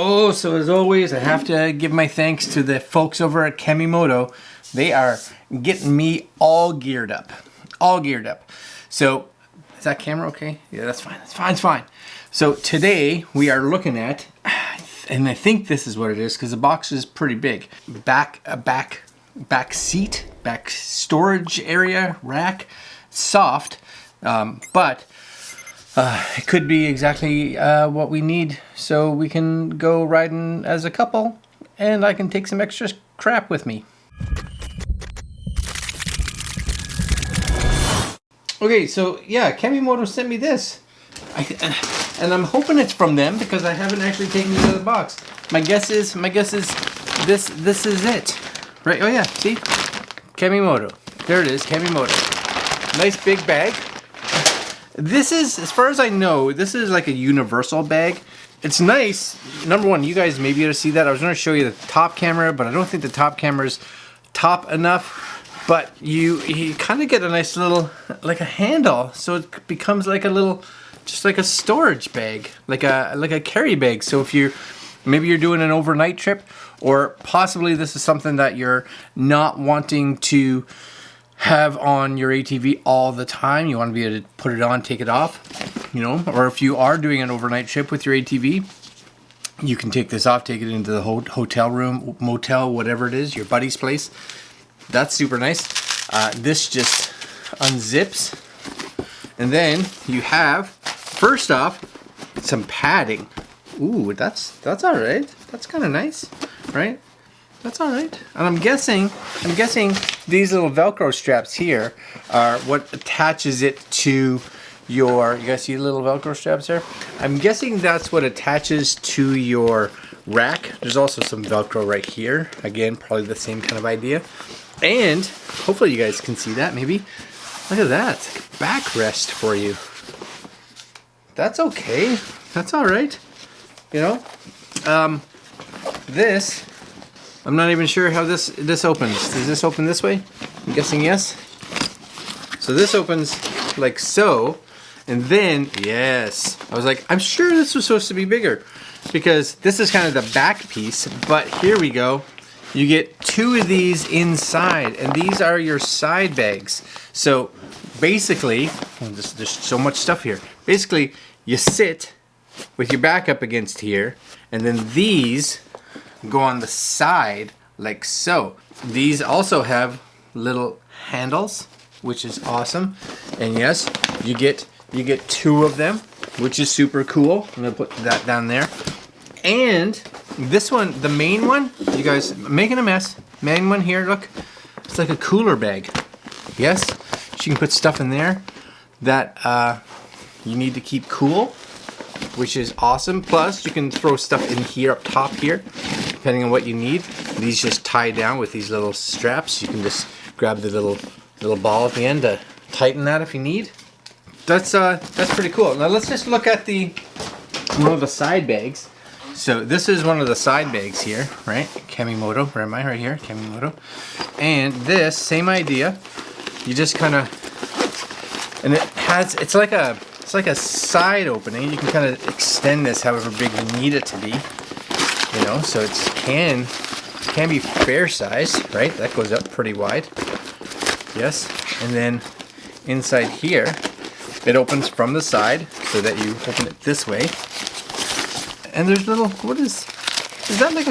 Oh, so as always, I have to give my thanks to the folks over at Kemimoto. They are getting me all geared up. All geared up. So, is that camera okay? Yeah, that's fine. That's fine. It's fine. So today we are looking at, and I think this is what it is because the box is pretty big. Back seat, back storage area, rack, soft, but it could be exactly what we need so we can go riding as a couple and I can take some extra crap with me. Okay, so yeah, Kemimoto sent me this. And I'm hoping it's from them because I haven't actually taken it out of the box. My guess is this is it. Right? Oh yeah, see? Kemimoto. There it is, Kemimoto. Nice big bag. This is, as far as I know, this is like a universal bag. It's nice. Number one, you guys may be able to see that. I was going to show you the top camera, but I don't think the top camera's top enough. But you kind of get a nice little, like a handle, so it becomes like a little, just like a storage bag, like a carry bag. So if maybe you're doing an overnight trip, or possibly this is something that you're not wanting to have on your ATV all the time. You want to be able to put it on, take it off, you know, or if you are doing an overnight trip with your ATV, you can take this off, take it into the hotel room, motel, whatever it is, your buddy's place. That's super nice. This just unzips. And then you have, first off, some padding. Ooh, that's all right. That's kind of nice, right? That's all right. And I'm guessing these little Velcro straps here are what attaches it to your, you guys see the little Velcro straps there? I'm guessing that's what attaches to your rack. There's also some Velcro right here. Again, probably the same kind of idea. And hopefully you guys can see that maybe. Look at that. Backrest for you. That's okay. That's all right. You know? This, I'm not even sure how this opens. Does this open this way? I'm guessing yes. So this opens like so. And then, yes. I was like, I'm sure this was supposed to be bigger. Because this is kind of the back piece. But here we go. You get two of these inside, and these are your side bags. So basically, there's so much stuff here. Basically, you sit with your back up against here, and then these go on the side like so. These also have little handles, which is awesome. And yes, you get two of them, which is super cool. I'm gonna put that down there. And this one, the main one, you guys, I'm making a mess. Main one here, look, it's like a cooler bag. Yes, you can put stuff in there that you need to keep cool, which is awesome. Plus, you can throw stuff in here, up top here, depending on what you need. These just tie down with these little straps. You can just grab the little ball at the end to tighten that if you need. That's pretty cool. Now let's just look at one of the side bags. So this is one of the side bags here, right? Kemimoto, where am I? Right here, Kemimoto. And this, same idea. You just kind of, and it's like a side opening. You can kind of extend this however big you need it to be. You know, so it can be fair size, right? That goes up pretty wide. Yes. And then inside here, it opens from the side so that you open it this way. And there's little, what is that like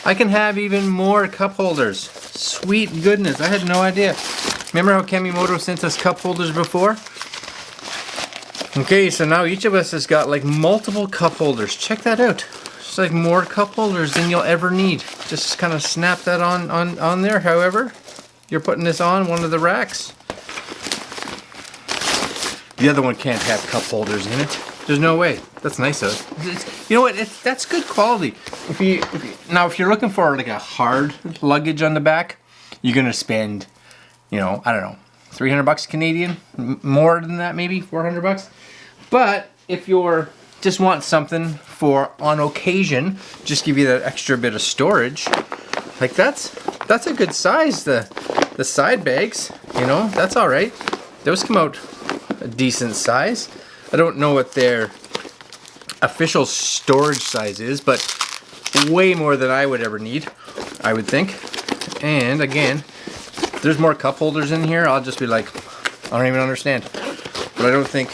I can have even more cup holders. Sweet goodness, I had no idea. Remember how Kemimoto sent us cup holders before? Okay, so now each of us has got like multiple cup holders. Check that out. It's like more cup holders than you'll ever need. Just kind of snap that on there, however. You're putting this on one of the racks. The other one can't have cup holders in it. There's no way. That's nice though. You know what? That's good quality. If you're looking for like a hard luggage on the back, you're gonna spend, you know, I don't know, 300 bucks Canadian, more than that maybe, 400 bucks. But if you're just want something for on occasion, just give you that extra bit of storage. Like that's a good size. The side bags, you know, that's all right. Those come out a decent size. I don't know what their official storage size is, but way more than I would ever need, I would think. And again, there's more cup holders in here. I'll just be like, I don't even understand. But I don't think,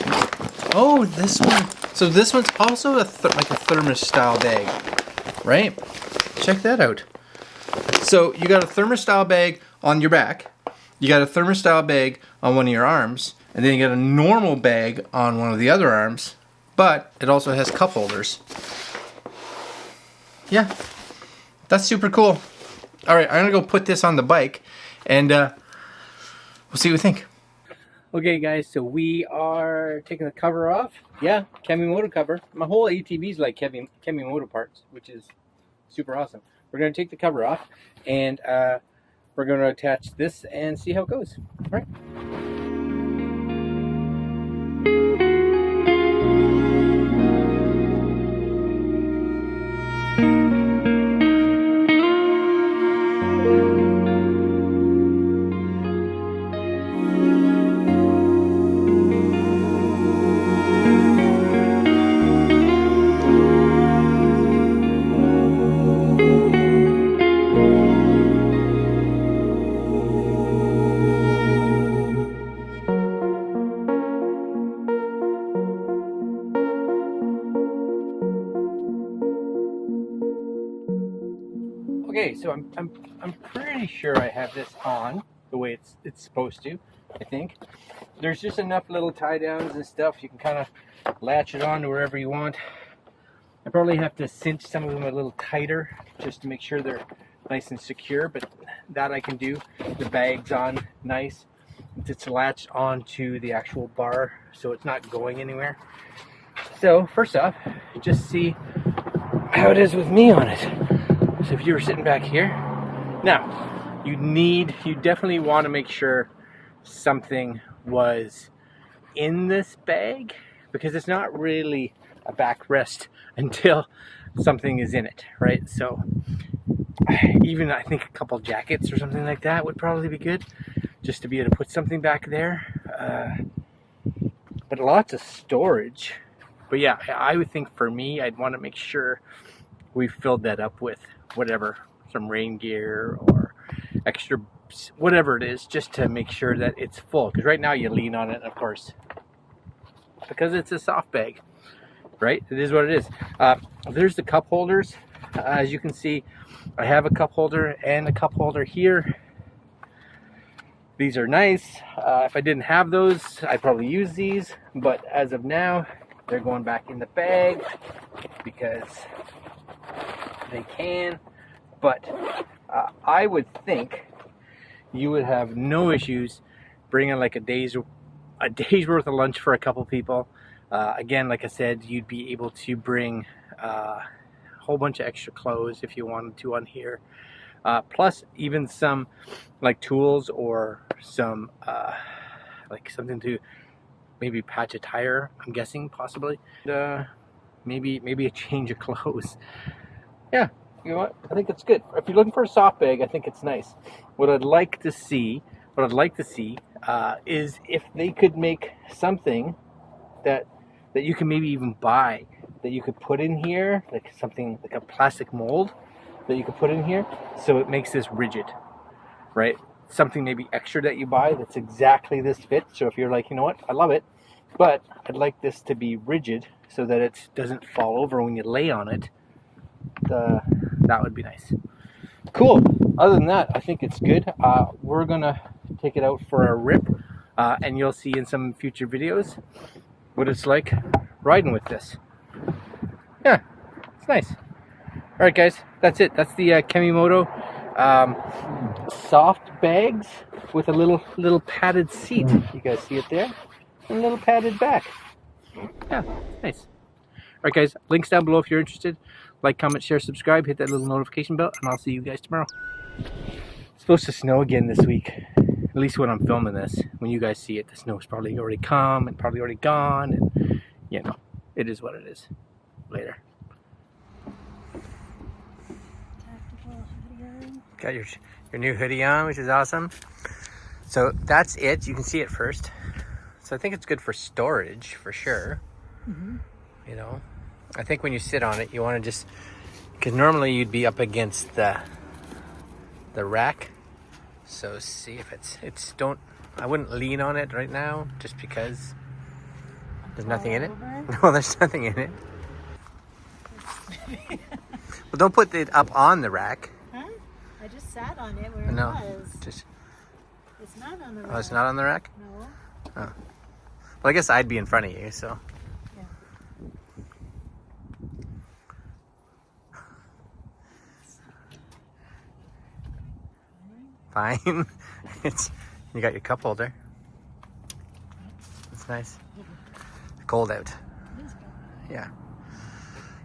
oh, this one. So this one's also like a thermos style bag, right? Check that out. So you got a thermos style bag on your back. You got a thermos style bag on one of your arms. And then you got a normal bag on one of the other arms. But it also has cup holders. Yeah, that's super cool. All right, I'm gonna go put this on the bike and we'll see what we think. Okay guys, so we are taking the cover off. Yeah, Kemimoto cover. My whole ATV is like Kemimoto parts, which is super awesome. We're gonna take the cover off and we're gonna attach this and see how it goes. All right. Okay, so I'm pretty sure I have this on the way it's supposed to. I think there's just enough little tie downs and stuff. You can kind of latch it on to wherever you want. I probably have to cinch some of them a little tighter just to make sure they're nice and secure, but that I can do. The bag's on nice. It's latched onto the actual bar, so it's not going anywhere. So first off, just see how it is with me on it. So if you were sitting back here, now you definitely want to make sure something was in this bag, because it's not really a backrest until something is in it, right? So even I think a couple jackets or something like that would probably be good, just to be able to put something back there. But lots of storage. But yeah, I would think for me, I'd want to make sure we filled that up with whatever, some rain gear or extra, whatever it is, just to make sure that it's full. Because right now you lean on it, of course, because it's a soft bag, right? It is what it is. There's the cup holders. As you can see, I have a cup holder and a cup holder here. These are nice. If I didn't have those, I'd probably use these. But as of now, they're going back in the bag because they can. But I would think you would have no issues bringing like a day's worth of lunch for a couple people. Again, like I said, you'd be able to bring a whole bunch of extra clothes if you wanted to on here. Plus even some like tools or some like something to maybe patch a tire, I'm guessing, possibly. Maybe a change of clothes. Yeah, you know what? I think it's good. If you're looking for a soft bag, I think it's nice. What I'd like to see is if they could make something that you can maybe even buy, that you could put in here, like something like a plastic mold that you could put in here, so it makes this rigid, right? Something maybe extra that you buy that's exactly this fit. So if you're like, you know what, I love it, but I'd like this to be rigid so that it doesn't fall over when you lay on it, that would be nice. Cool. Other than that, I think it's good. We're gonna take it out for a rip, and you'll see in some future videos what it's like riding with this. Yeah, it's nice. All right, guys, that's it. That's the Kemimoto soft bags with a little padded seat. You guys see it there? And a little padded back. Yeah, nice. All right, guys, links down below if you're interested. Like, comment, share, subscribe, hit that little notification bell, and I'll see you guys tomorrow. It's supposed to snow again this week, at least when I'm filming this. When you guys see it, the snow's probably already come and probably already gone, and you know, it is what it is. Later. Got your new hoodie on, which is awesome. So that's it. You can see it first. So I think it's good for storage for sure. You know, I think when you sit on it, you want to just, because normally you'd be up against the rack. So see if don't, I wouldn't lean on it right now just because there's nothing in it. No, there's nothing in it. Well, don't put it up on the rack. Huh? I just sat on it where it was. Just, it's not on the rack. oh, it's not on the rack? No. Oh. Well, I guess I'd be in front of you, so. Fine. You got your cup holder. That's nice. Cold out. Yeah.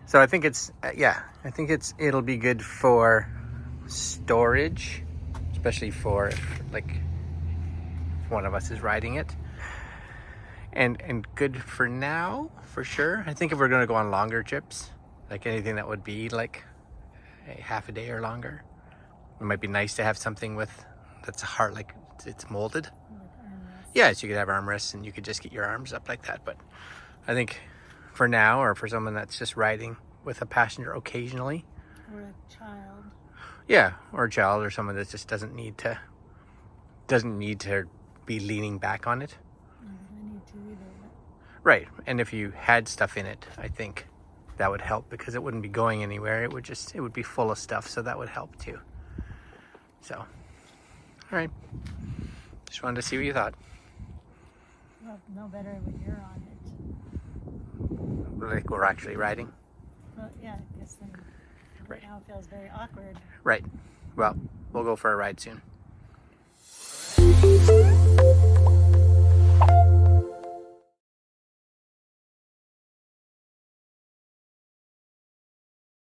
So I think it'll be good for storage, especially for if, like, one of us is riding it. And good for now, for sure. I think if we're gonna go on longer trips, like anything that would be like a half a day or longer, it might be nice to have something that's hard, like it's molded. Yeah, so you could have armrests and you could just get your arms up like that. But I think for now, or for someone that's just riding with a passenger occasionally. Or a child. Yeah, or a child, or someone that just doesn't need to be leaning back on it. I need to either. Right, and if you had stuff in it, I think that would help because it wouldn't be going anywhere. It would be full of stuff, so that would help too. So, all right. Just wanted to see what you thought. Well, no better when you're on it. Like we're actually riding. Well, yeah, I guess then right now it feels very awkward. Right. Well, we'll go for a ride soon.